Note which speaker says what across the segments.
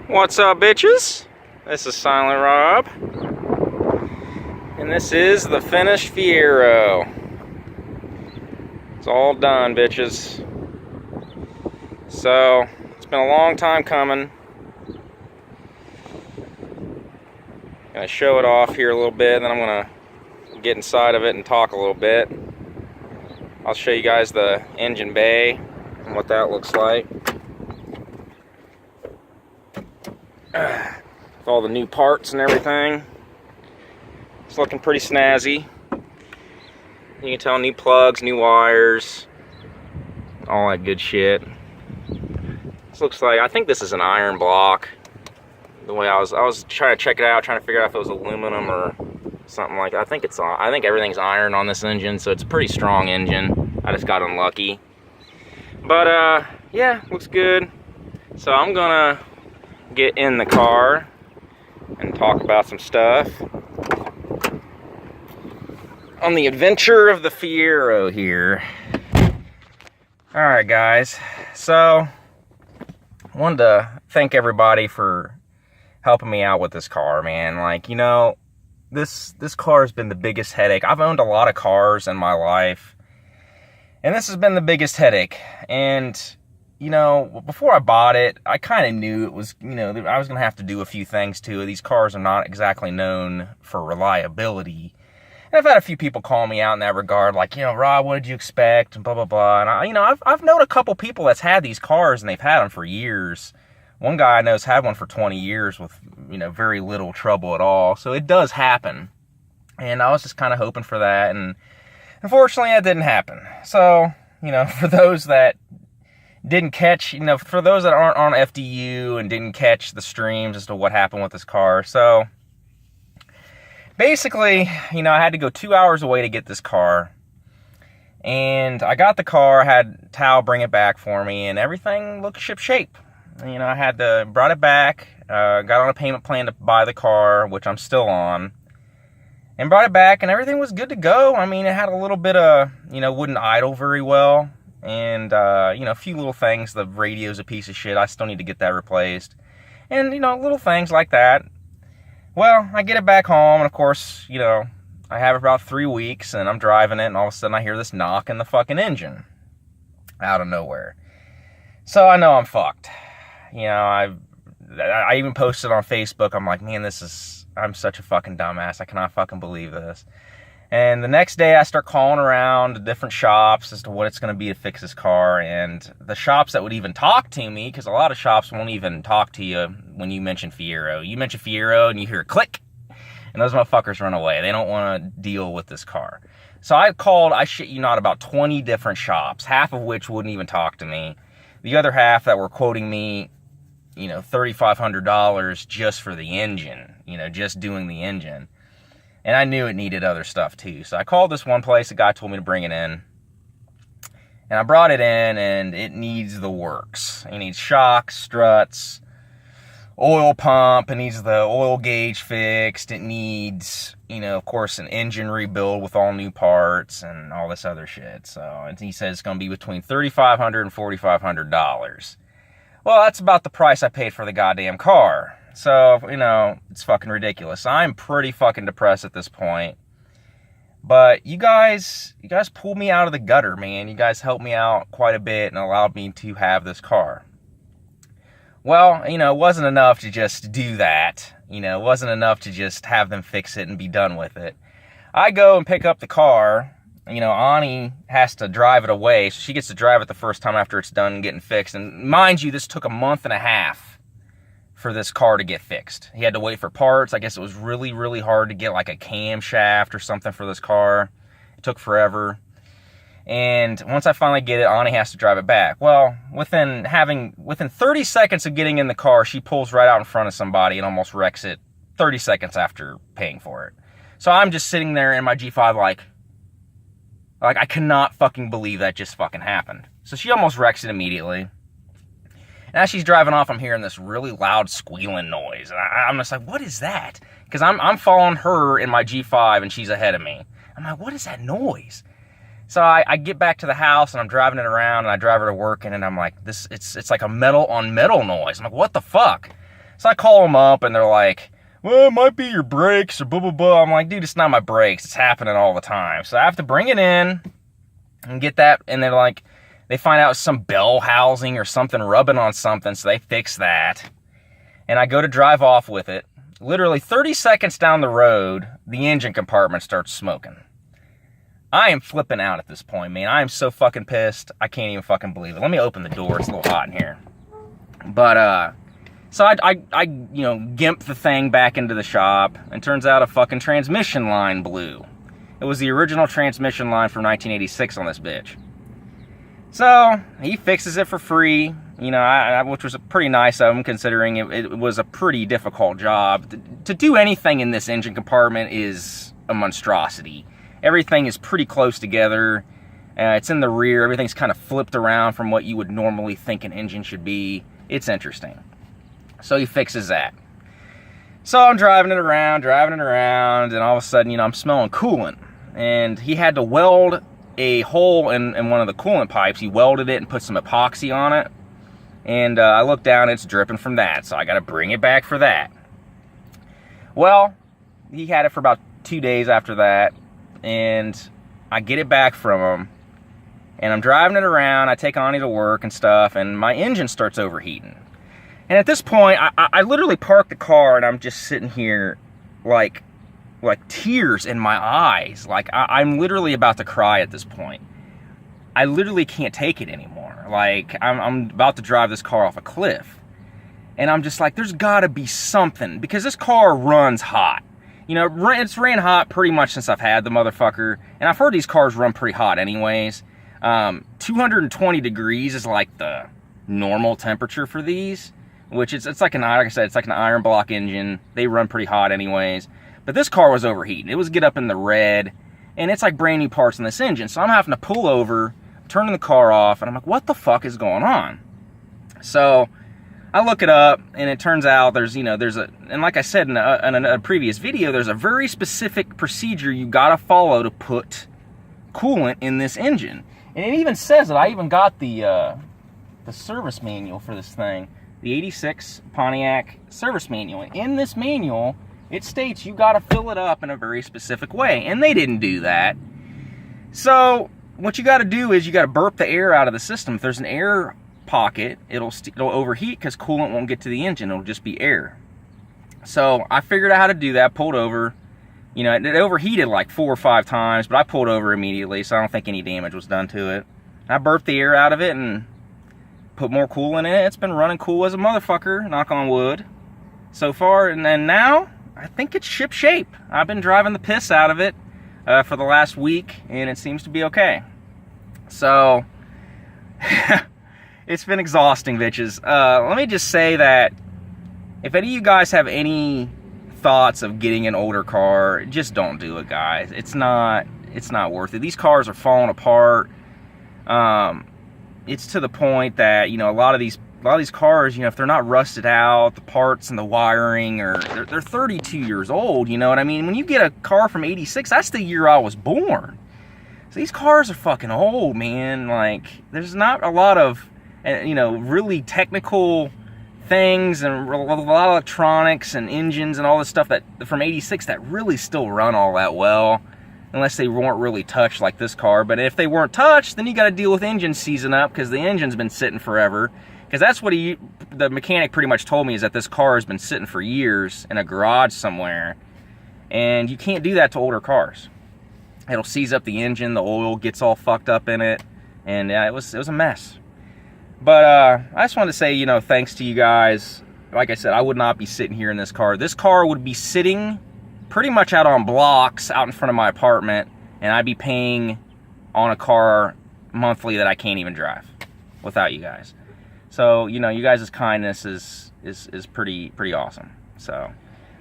Speaker 1: What's up, bitches? This is Silent Rob, and this is the finished Fiero. It's all done, bitches. So, it's been a long time coming. Gonna show it off here a little bit, then I'm gonna get inside of it and talk a little bit. I'll show you guys the engine bay and what that looks like. With all the new parts and everything. It's looking pretty snazzy. You can tell new plugs, new wires, all that good shit. This looks like, I think this is an iron block. The way I was trying to check it out, trying to figure out if it was aluminum or something like that. I think everything's iron on this engine, so it's a pretty strong engine. I just got unlucky. But yeah, looks good. So I'm gonna get in the car and talk about some stuff on the adventure of the Fiero here. Alright guys, so I wanted to thank everybody for helping me out with this car, man. Like, you know, this car has been the biggest headache. I've owned a lot of cars in my life, and this has been the biggest headache. And you know, before I bought it, I kind of knew it was, you know, I was going to have to do a few things to it. These cars are not exactly known for reliability. And I've had a few people call me out in that regard, like, you know, Rob, what did you expect? And blah, blah, blah. And I've known a couple people that's had these cars and they've had them for years. One guy I know's had one for 20 years with, you know, very little trouble at all. So it does happen. And I was just kind of hoping for that. And unfortunately, that didn't happen. So, you know, for those that didn't catch, you know, for those that aren't on FDU and didn't catch the streams as to what happened with this car. So, basically, you know, I had to go 2 hours away to get this car. And I got the car, had Tal bring it back for me, and everything looked ship-shape. You know, I brought it back, got on a payment plan to buy the car, which I'm still on. And brought it back, and everything was good to go. I mean, it had a little bit of, you know, wouldn't idle very well. And, you know, a few little things. The radio's a piece of shit. I still need to get that replaced. And, you know, little things like that. Well, I get it back home, and of course, you know, I have it about 3 weeks, and I'm driving it, and all of a sudden I hear this knock in the fucking engine. Out of nowhere. So I know I'm fucked. You know, I even posted on Facebook. I'm like, man, I'm such a fucking dumbass. I cannot fucking believe this. And the next day I start calling around to different shops as to what it's going to be to fix this car. And the shops that would even talk to me, because a lot of shops won't even talk to you when you mention Fiero. You mention Fiero and you hear a click, and those motherfuckers run away. They don't want to deal with this car. So I called, I shit you not, about 20 different shops, half of which wouldn't even talk to me. The other half that were quoting me, you know, $3,500 just for the engine, you know, just doing the engine. And I knew it needed other stuff too. So I called this one place, the guy told me to bring it in. And I brought it in, and it needs the works. It needs shocks, struts, oil pump, it needs the oil gauge fixed. It needs, you know, of course, an engine rebuild with all new parts and all this other shit. So, and he says it's going to be between $3,500 and $4,500. Well, that's about the price I paid for the goddamn car. So, you know, it's fucking ridiculous. I'm pretty fucking depressed at this point. But you guys pulled me out of the gutter, man. You guys helped me out quite a bit and allowed me to have this car. Well, you know, it wasn't enough to just do that. You know, it wasn't enough to just have them fix it and be done with it. I go and pick up the car. You know, Ani has to drive it away. So she gets to drive it the first time after it's done getting fixed. And mind you, this took a month and a half for this car to get fixed. He had to wait for parts. I guess it was really, really hard to get like a camshaft or something for this car. It took forever. And once I finally get it, Ani has to drive it back. Well, within 30 seconds of getting in the car, she pulls right out in front of somebody and almost wrecks it 30 seconds after paying for it. So I'm just sitting there in my G5 like I cannot fucking believe that just fucking happened. So she almost wrecks it immediately. And as she's driving off, I'm hearing this really loud squealing noise. And I'm just like, what is that? Because I'm following her in my G5 and she's ahead of me. I'm like, what is that noise? So I get back to the house and I'm driving it around and I drive her to work and I'm like, it's like a metal on metal noise. I'm like, what the fuck? So I call them up, and they're like, well, it might be your brakes or blah, blah, blah. I'm like, dude, it's not my brakes. It's happening all the time. So I have to bring it in and get that. And they're like, they find out some bell housing or something rubbing on something. So they fix that. And I go to drive off with it. Literally 30 seconds down the road, the engine compartment starts smoking. I am flipping out at this point, man. I am so fucking pissed. I can't even fucking believe it. Let me open the door. It's a little hot in here. But, so I you know, gimp the thing back into the shop, and turns out a fucking transmission line blew. It was the original transmission line from 1986 on this bitch. So he fixes it for free, you know, which was pretty nice of him, considering it was a pretty difficult job. To do anything in this engine compartment is a monstrosity. Everything is pretty close together. It's in the rear. Everything's kind of flipped around from what you would normally think an engine should be. It's interesting. So he fixes that. So I'm driving it around, and all of a sudden, you know, I'm smelling coolant. And he had to weld a hole in one of the coolant pipes. He welded it and put some epoxy on it. And I look down, it's dripping from that. So I got to bring it back for that. Well, he had it for about 2 days after that. And I get it back from him. And I'm driving it around. I take Ani to work and stuff. And my engine starts overheating. And at this point, I literally park the car, and I'm just sitting here like tears in my eyes. Like, I'm literally about to cry at this point. I literally can't take it anymore. Like, I'm about to drive this car off a cliff. And I'm just like, there's got to be something. Because this car runs hot. You know, it's ran hot pretty much since I've had the motherfucker. And I've heard these cars run pretty hot anyways. 220 degrees is like the normal temperature for these. Which it's like like I said, it's like an iron block engine. They run pretty hot anyways. But this car was overheating. It was get up in the red. And it's like brand new parts in this engine. So I'm having to pull over, turning the car off. And I'm like, what the fuck is going on? So I look it up. And it turns out there's a... And like I said in a previous video, there's a very specific procedure you got to follow to put coolant in this engine. And it even says it. I even got the service manual for this thing. The 86 Pontiac service manual. And in this manual, it states you got to fill it up in a very specific way. And they didn't do that. So what you got to do is you got to burp the air out of the system. If there's an air pocket, it'll overheat because coolant won't get to the engine. It'll just be air. So I figured out how to do that, pulled over. You know, it overheated like 4 or 5 times, but I pulled over immediately, so I don't think any damage was done to it. I burped the air out of it and put more coolant in it. It's been running cool as a motherfucker, knock on wood, so far. And then now, I think it's ship shape. I've been driving the piss out of it for the last week, and it seems to be okay. So, it's been exhausting, bitches. Let me just say that if any of you guys have any thoughts of getting an older car, just don't do it, guys. It's not worth it. These cars are falling apart. It's to the point that, you know, a lot of these cars, you know, if they're not rusted out, the parts and the wiring, or they're 32 years old, you know what I mean? When you get a car from 86, that's the year I was born. So these cars are fucking old, man. Like, there's not a lot of, you know, really technical things and a lot of electronics and engines and all this stuff that from 86 that really still run all that well. Unless they weren't really touched like this car. But if they weren't touched, then you got to deal with engine seizing up because the engine's been sitting forever. Because that's what the mechanic pretty much told me, is that this car has been sitting for years in a garage somewhere. And you can't do that to older cars. It'll seize up the engine, the oil gets all fucked up in it. And it was a mess. But I just wanted to say, you know, thanks to you guys. Like I said, I would not be sitting here in this car. This car would be sitting pretty much out on blocks out in front of my apartment, and I'd be paying on a car monthly that I can't even drive without you guys. So, you know, you guys' kindness is pretty awesome. So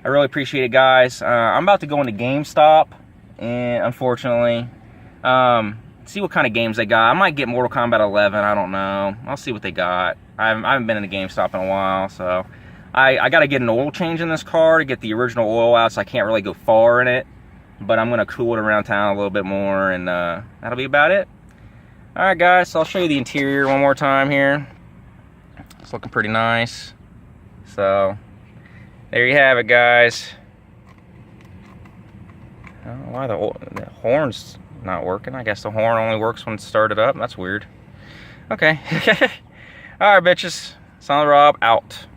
Speaker 1: I really appreciate it, guys. I'm about to go into GameStop, and unfortunately, see what kind of games they got. I might get Mortal Kombat 11. I don't know. I'll see what they got. I haven't been in a GameStop in a while, so I got to get an oil change in this car to get the original oil out, so I can't really go far in it. But I'm going to cool it around town a little bit more, and that'll be about it. Alright, guys, so I'll show you the interior one more time here. It's looking pretty nice. So, there you have it, guys. I don't know why the horn's not working. I guess the horn only works when it's started up. That's weird. Okay. Alright, bitches. Son of Rob, out.